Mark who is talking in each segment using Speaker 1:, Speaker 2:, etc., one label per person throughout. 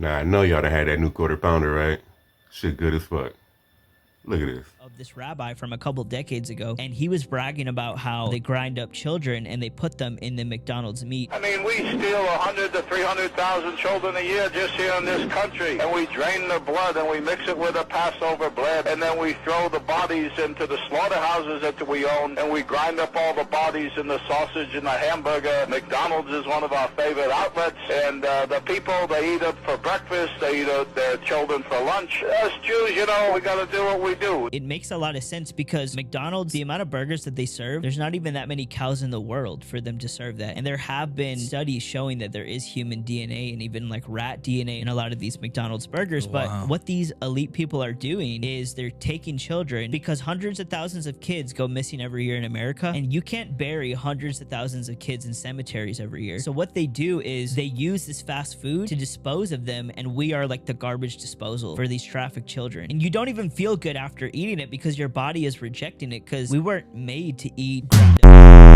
Speaker 1: Now, I know y'all done had that new quarter pounder, right? Shit good as fuck. Look at this.
Speaker 2: Of this rabbi from a couple decades ago, and he was bragging about how they grind up children and they put them in the McDonald's meat.
Speaker 3: I mean, we steal 100 to 300,000 children a year just here in this country, and we drain their blood and we mix it with a Passover bread, and then we throw the bodies into the slaughterhouses that we own, and we grind up all the bodies in the sausage and the hamburger. McDonald's is one of our favorite outlets, and the people, they eat it for breakfast, they eat their children for lunch. Us Jews, you know, we got to do what we do.
Speaker 2: It makes a lot of sense because McDonald's, the amount of burgers that they serve, there's not even that many cows in the world for them to serve that. And there have been studies showing that there is human DNA and even like rat DNA in a lot of these McDonald's burgers.
Speaker 4: Wow.
Speaker 2: But what these elite people are doing is they're taking children, because hundreds of thousands of kids go missing every year in America, and you can't bury hundreds of thousands of kids in cemeteries every year. So what they do is they use this fast food to dispose of them, and we are like the garbage disposal for these trafficked children. And you don't even feel good after eating it because your body is rejecting it, because we weren't made to eat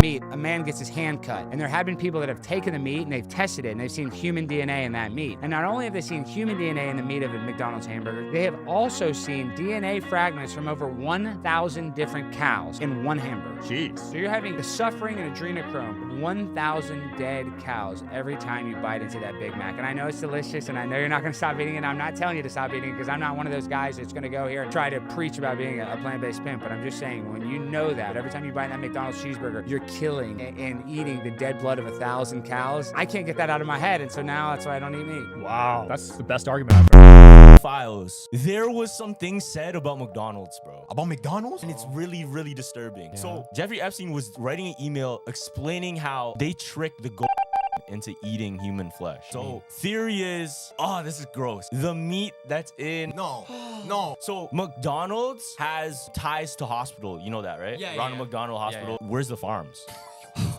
Speaker 5: meat. A man gets his hand cut, and there have been people that have taken the meat and they've tested it and they've seen human DNA in that meat. And not only have they seen human DNA in the meat of a McDonald's hamburger, they have also seen DNA fragments from over 1,000 different cows in one hamburger.
Speaker 4: Jeez.
Speaker 5: So you're having the suffering and adrenochrome of 1,000 dead cows every time you bite into that Big Mac. And I know it's delicious, and I know you're not gonna stop eating it. I'm not telling you to stop eating it, because I'm not one of those guys that's gonna go here and try to preach about being a plant-based pimp. But I'm just saying, when you know that every time you bite in that McDonald's cheeseburger, you're killing and eating the dead blood of 1,000 cows, I can't get that out of my head, and so now that's why I don't eat meat.
Speaker 4: Wow. That's the best argument I've heard.
Speaker 6: Files. There was some things said about McDonald's, bro.
Speaker 4: About McDonald's?
Speaker 6: And it's really, really disturbing.
Speaker 4: Yeah.
Speaker 6: So Jeffrey Epstein was writing an email explaining how they tricked the into eating human flesh. So theory is, oh, this is gross. The meat that's in
Speaker 4: No. No.
Speaker 6: So McDonald's has ties to hospital. You know that, right?
Speaker 4: Yeah,
Speaker 6: Ronald
Speaker 4: yeah.
Speaker 6: McDonald Hospital. Where's the farms?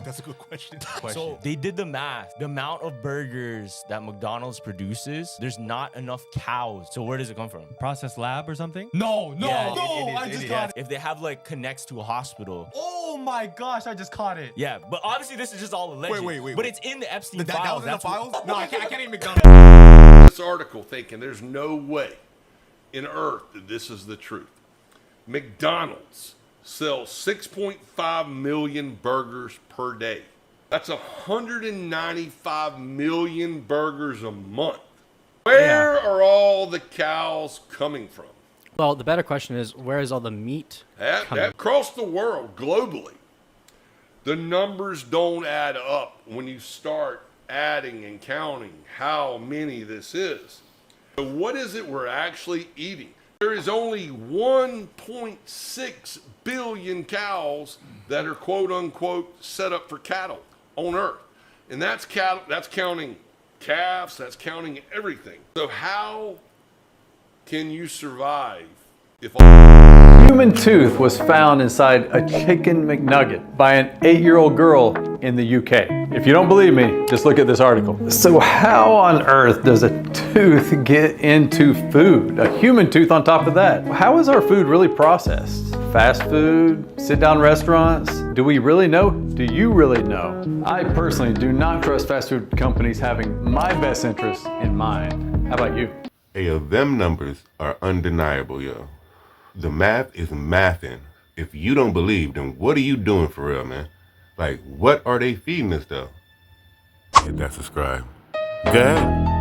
Speaker 4: That's a good question.
Speaker 6: So they did the math. The amount of burgers that McDonald's produces, there's not enough cows. So where does it come from?
Speaker 7: Process lab or something?
Speaker 4: No, no,
Speaker 6: Yeah,
Speaker 4: no.
Speaker 6: it
Speaker 4: I
Speaker 6: is,
Speaker 4: just
Speaker 6: it
Speaker 4: got
Speaker 6: is.
Speaker 4: it.
Speaker 6: If they have like connects to a hospital.
Speaker 4: Oh my gosh, I just caught it.
Speaker 6: Yeah, but obviously this is just all alleged.
Speaker 4: Wait.
Speaker 6: But it's in the Epstein
Speaker 4: That
Speaker 6: files.
Speaker 4: was in the
Speaker 6: That's what-
Speaker 4: files? No, I can't eat McDonald's.
Speaker 8: This article thinking there's no way in earth that this is the truth. McDonald's sells 6.5 million burgers per day. That's 195 million burgers a month. Where are all the cows coming from?
Speaker 9: Well, the better question is, where is all the meat coming?
Speaker 8: Across the world, globally, the numbers don't add up when you start adding and counting how many this is. So what is it we're actually eating? There is only 1.6 billion cows that are quote unquote set up for cattle on earth. And that's cattle, that's counting calves, that's counting everything. So how can you survive if
Speaker 10: Human tooth was found inside a chicken McNugget by an 8-year-old girl in the UK. If you don't believe me, just look at this article. So how on earth does a tooth get into food? A human tooth on top of that. How is our food really processed? Fast food, sit-down restaurants? Do we really know? Do you really know? I personally do not trust fast food companies having my best interests in mind. How about you?
Speaker 1: Hey, yo, them numbers are undeniable, yo. The math is mathing. If you don't believe, then what are you doing for real, man? Like, what are they feeding us, though? Hit that subscribe. Go ahead.